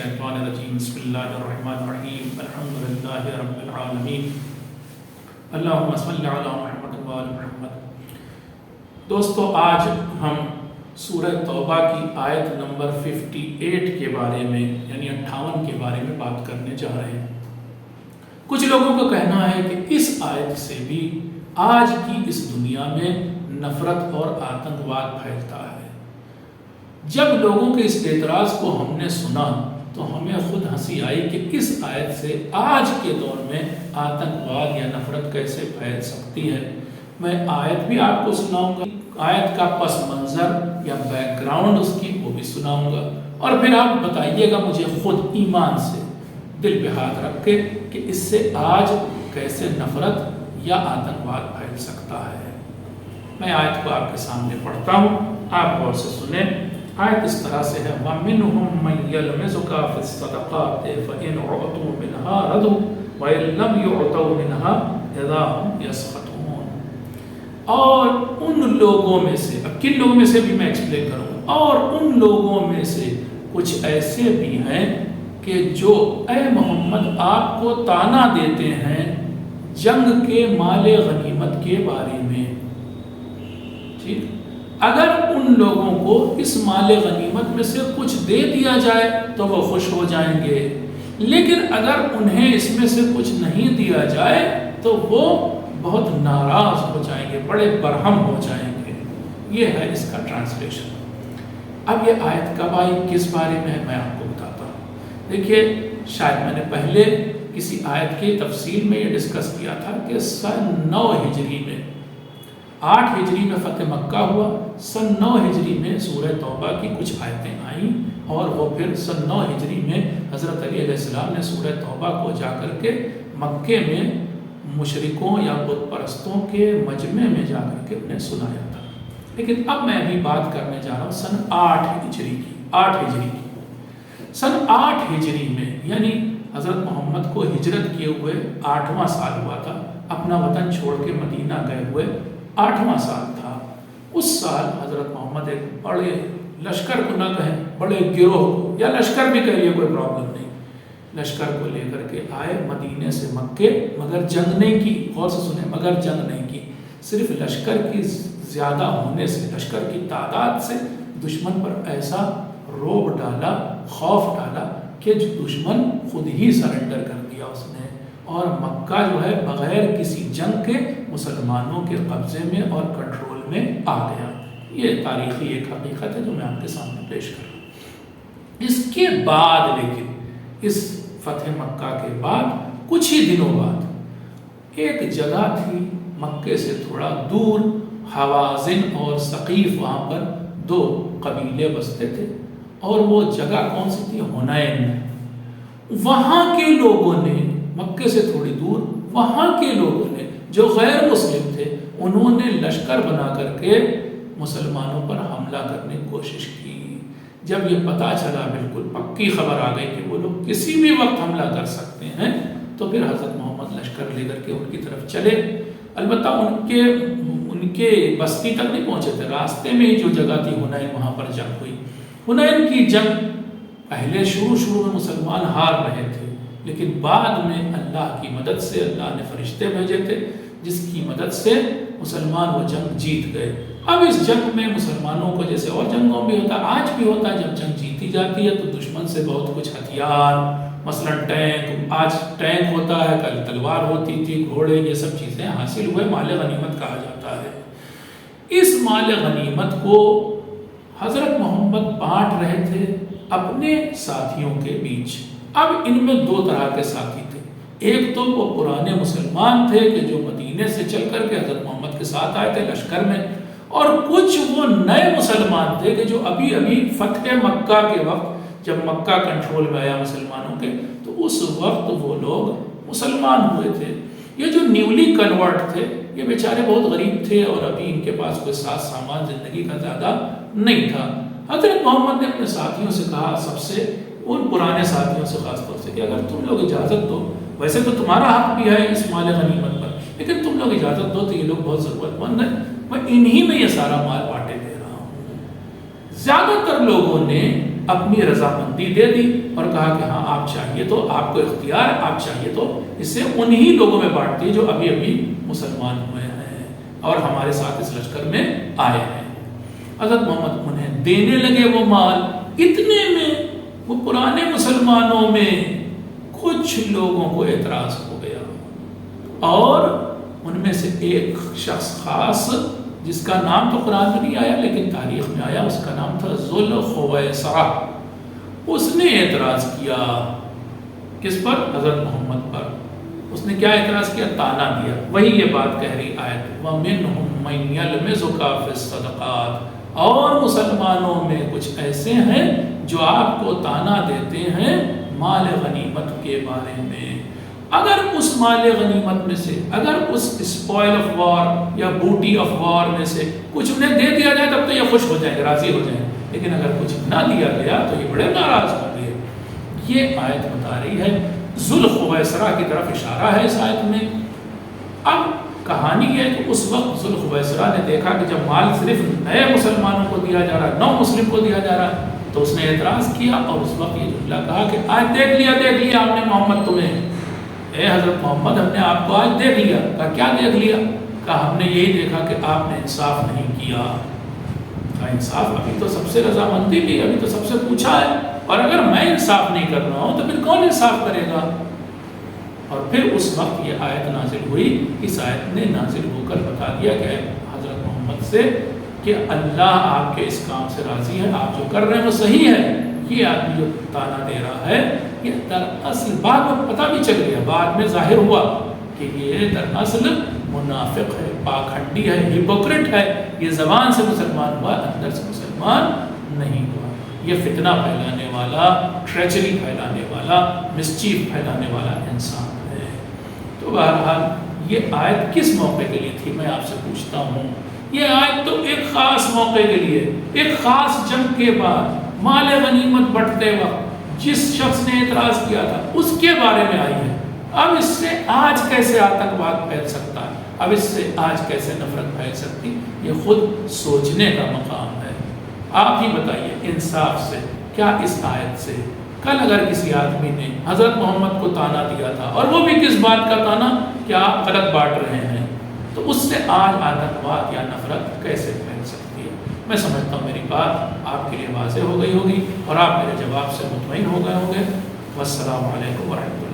الشیطان الرجیم بسم اللہ الرحمن الرحیم الحمدللہ رب العالمین اللہم صلی علی محمد و آل محمد۔ دوستو، آج ہم سورہ توبہ کی آیت نمبر 58 کے بارے میں یعنی 58 کے بارے میں بات کرنے جا رہے ہیں۔ کچھ لوگوں کا کہنا ہے کہ اس آیت سے بھی آج کی اس دنیا میں نفرت اور آتنکواد پھیلتا ہے۔ جب لوگوں کے اس اعتراض کو ہم نے سنا تو ہمیں خود ہنسی آئی کہ اس آیت سے آج کے دور میں آتنکواد یا نفرت کیسے پھیل سکتی ہے۔ میں آیت بھی آپ کو سناؤں گا، آیت کا پس منظر یا بیک گراؤنڈ اس کی وہ بھی سناؤں گا، اور پھر آپ بتائیے گا مجھے خود ایمان سے دل پہ ہاتھ رکھ کے کہ اس سے آج کیسے نفرت یا آتنکواد پھیل سکتا ہے۔ میں آیت کو آپ کے سامنے پڑھتا ہوں، آپ غور سے سنیں۔ آیت اس طرح سے ہے وَمِنْهُمْ مَنْ يَلْمِزُكَ فِي الصَّدَقَاتِ فَإِنْ أُعْطُوا مِنْهَا رَضُوا وَإِنْ لَمْ يُعْطَوْا مِنْهَا إِذَا هُمْ يَسْخَطُونَ۔ اور ان لوگوں میں سے، اب کن لوگوں میں سے بھی میں ایکسپلین کروں گا، اور ان لوگوں میں سے کچھ ایسے بھی ہیں کہ جو اے محمد آپ کو طعنہ دیتے ہیں جنگ کے مال غنیمت کے بارے میں۔ ٹھیک، اگر ان لوگوں کو اس مال غنیمت میں سے کچھ دے دیا جائے تو وہ خوش ہو جائیں گے، لیکن اگر انہیں اس میں سے کچھ نہیں دیا جائے تو وہ بہت ناراض ہو جائیں گے، بڑے برہم ہو جائیں گے۔ یہ ہے اس کا ٹرانسلیشن۔ اب یہ آیت کب آئی، کس بارے میں ہے، میں آپ کو بتاتا ہوں۔ دیکھیے، شاید میں نے پہلے کسی آیت کی تفصیل میں یہ ڈسکس کیا تھا کہ سن 9 ہجری میں، 8 ہجری میں فتح مکہ ہوا، سن 9 ہجری میں سورہ توبہ کی کچھ آیتیں آئیں، اور وہ پھر سن 9 ہجری میں حضرت علی علیہ السلام نے سورہ توبہ کو جا کر کے مکے میں مشرکوں یا بت پرستوں کے مجمع میں جا کر کے انہیں سنایا تھا۔ لیکن اب میں ابھی بات کرنے جا رہا ہوں سن 8 ہجری کی۔ 8 ہجری کی سن 8 ہجری میں، یعنی حضرت محمد کو ہجرت کیے ہوئے 8واں سال ہوا تھا، اپنا وطن چھوڑ کے مدینہ گئے ہوئے 8واں سال تھا۔ اس سال حضرت محمد ایک بڑے لشکر کو نہ کہیں، بڑے گروہ کو، یا لشکر بھی کہہ لیے، کوئی پرابلم نہیں، لشکر کو لے کر کے آئے مدینے سے مکے، مگر جنگ نہیں کی۔ غور سے سنیں، مگر جنگ نہیں کی، صرف لشکر کی زیادہ ہونے سے، لشکر کی تعداد سے دشمن پر ایسا روب ڈالا، خوف ڈالا کہ جو دشمن خود ہی سرنڈر کر دیا اس نے، اور مکہ جو ہے بغیر کسی جنگ کے مسلمانوں کے قبضے میں اور کنٹرول میں آ گیا۔ یہ تاریخی ایک حقیقت ہے جو میں آپ کے سامنے پیش کر رہا ہوں۔ اس کے بعد لیکن، اس فتح مکہ کے بعد کچھ ہی دنوں بعد ایک جگہ تھی مکے سے تھوڑا دور، حوازن اور ثقیف، وہاں پر 2 قبیلے بستے تھے، اور وہ جگہ کون سی تھی؟ حنین۔ وہاں کے لوگوں نے، مکے سے تھوڑی دور، وہاں کے لوگوں نے جو غیر مسلم تھے، انہوں نے لشکر بنا کر کے مسلمانوں پر حملہ کرنے کی کوشش کی۔ جب یہ پتہ چلا، بالکل پکی خبر آ گئی کہ وہ لوگ کسی بھی وقت حملہ کر سکتے ہیں، تو پھر حضرت محمد لشکر لے کر کے ان کی طرف چلے۔ البتہ ان کے بستی تک نہیں پہنچے تھے، راستے میں ہی جو جگہ تھی حنین، وہاں پر جنگ ہوئی۔ حنین کی جنگ پہلے شروع میں مسلمان ہار رہے تھے، لیکن بعد میں اللہ کی مدد سے، اللہ نے فرشتے بھیجے تھے جس کی مدد سے مسلمان وہ جنگ جیت گئے۔ اب اس جنگ میں مسلمانوں کو، جیسے اور جنگوں میں ہوتا ہے، آج بھی ہوتا ہے، جب جنگ جیتی جاتی ہے تو دشمن سے بہت کچھ ہتھیار، مثلا ٹینک، آج ٹینک ہوتا ہے، کل تلوار ہوتی تھی، گھوڑے، یہ سب چیزیں حاصل ہوئے، مال غنیمت کہا جاتا ہے۔ اس مال غنیمت کو حضرت محمد بانٹ رہے تھے اپنے ساتھیوں کے بیچ۔ اب ان میں 2 طرح کے ساتھی تھے، ایک تو وہ پرانے مسلمان تھے کہ جو مدینے سے چل کر کے حضرت محمد کے ساتھ آئے تھے لشکر میں، اور کچھ وہ نئے مسلمان تھے کہ جو ابھی فتح مکہ کے وقت، جب مکہ کنٹرول میں آیا مسلمانوں کے، تو اس وقت وہ لوگ مسلمان ہوئے تھے۔ یہ جو نیولی کنورٹ تھے، یہ بیچارے بہت غریب تھے، اور ابھی ان کے پاس کوئی ساز سامان زندگی کا زیادہ نہیں تھا۔ حضرت محمد نے اپنے ساتھیوں سے کہا، سب سے، ان پرانے ساتھیوں سے خاص طور سے، کہ اگر تم لوگ اجازت دو، ویسے تو تمہارا حق بھی ہے اس مال غنیمت پر، لیکن تم لوگ اجازت دو تو یہ لوگ بہت ضرورت مند ہیں، میں انہی میں یہ سارا مال بانٹے دے رہا ہوں۔ زیادہ تر لوگوں نے اپنی رضامندی دے دی، اور کہا کہ ہاں آپ چاہیے تو آپ کو اختیار ہے، آپ چاہیے تو اسے انہی لوگوں میں بانٹ دیے جو ابھی ابھی مسلمان ہوئے ہیں اور ہمارے ساتھ اس لشکر میں آئے ہیں۔ حضرت محمد انہیں دینے لگے وہ مال، اتنے میں وہ پرانے مسلمانوں میں کچھ لوگوں کو اعتراض ہو گیا، اور ان میں سے ایک شخص خاص جس کا نام تو قرآن میں نہیں آیا لیکن تاریخ میں آیا، اس کا نام تھا ذوالخویسرہ۔ اس نے اعتراض کیا، کس پر؟ حضرت محمد پر۔ اس نے کیا اعتراض کیا؟ تانا دیا۔ وہی یہ بات کہہ رہی آیت، وَمِنْهُمْ مَنْ يَلْمِزُكَ فِي الصَّدَقَاتِ، اور مسلمانوں میں کچھ ایسے ہیں جو آپ کو تانا دیتے ہیں مال غنیمت کے بارے میں۔ اگر اس مال غنیمت میں سے، اگر اس اسپوائل آف وار یا بوٹی آف وار میں سے کچھ انہیں دے دیا جائے تب تو یہ خوش ہو جائیں گے، راضی ہو جائیں گے، لیکن اگر کچھ نہ دیا گیا تو یہ بڑے ناراض ہوں گے۔ یہ آیت بتا رہی ہے، ذوالخویسرہ کی طرف اشارہ ہے اس آیت میں۔ اب کہانی یہ ہے کہ اس وقت ذوالخویسرہ نے دیکھا کہ جب مال صرف نئے مسلمانوں کو دیا جا رہا ہے، نو مسلم کو دیا جا رہا ہے، تو اس نے اعتراض کیا، اور اس وقت یہ جملہ کہا کہ آج دیکھ لیا آپ نے محمد تمہیں، اے حضرت محمد ہم نے آپ کو آج دیکھ لیا۔ کہا کیا دیکھ لیا؟ کہا ہم نے یہی دیکھا کہ آپ نے انصاف نہیں کیا۔ کہا انصاف؟ ابھی تو سب سے رضامندی لی، ابھی تو سب سے پوچھا ہے، اور اگر میں انصاف نہیں کر رہا ہوں تو پھر کون انصاف کرے گا؟ اور پھر اس وقت یہ آیت نازل ہوئی، اس آیت نے نازل ہو کر بتا دیا کہ حضرت محمد سے کہ اللہ آپ کے اس کام سے راضی ہے، آپ جو کر رہے ہیں وہ صحیح ہے۔ یہ آدمی جو تانا دے رہا ہے یہ دراصل بعد میں پتہ بھی چل گیا، بعد میں ظاہر ہوا کہ یہ دراصل منافق ہے، پاکھنڈی ہے، ہپوکریٹ ہے، یہ زبان سے مسلمان ہوا، اندر سے مسلمان نہیں ہوا، یہ فتنہ پھیلانے والا، ٹریچری پھیلانے والا، مسچیف پھیلانے والا انسان ہے۔ تو بہرحال یہ آیت کس موقع کے لیے تھی میں آپ سے پوچھتا ہوں؟ یہ آیت تو ایک خاص موقع کے لیے، ایک خاص جنگ کے بعد مال غنیمت بٹتے وقت جس شخص نے اعتراض کیا تھا اس کے بارے میں آئی ہے۔ اب اس سے آج کیسے آتنکواد پھیل سکتا ہے، اب اس سے آج کیسے نفرت پھیل سکتی، یہ خود سوچنے کا مقام ہے۔ آپ ہی بتائیے انصاف سے، کیا اس آیت سے کل اگر کسی آدمی نے حضرت محمد کو تانا دیا تھا، اور وہ بھی کس بات کا تانا کہ آپ غلط بانٹ رہے ہیں، تو اس سے آج آتنکواد یا نفرت کیسے پھیل سکتی ہے؟ میں سمجھتا ہوں میری بات آپ کے لیے واضح ہو گئی ہوگی اور آپ میرے جواب سے مطمئن ہو گئے ہوں گے۔ والسلام علیکم ورحمۃ اللہ۔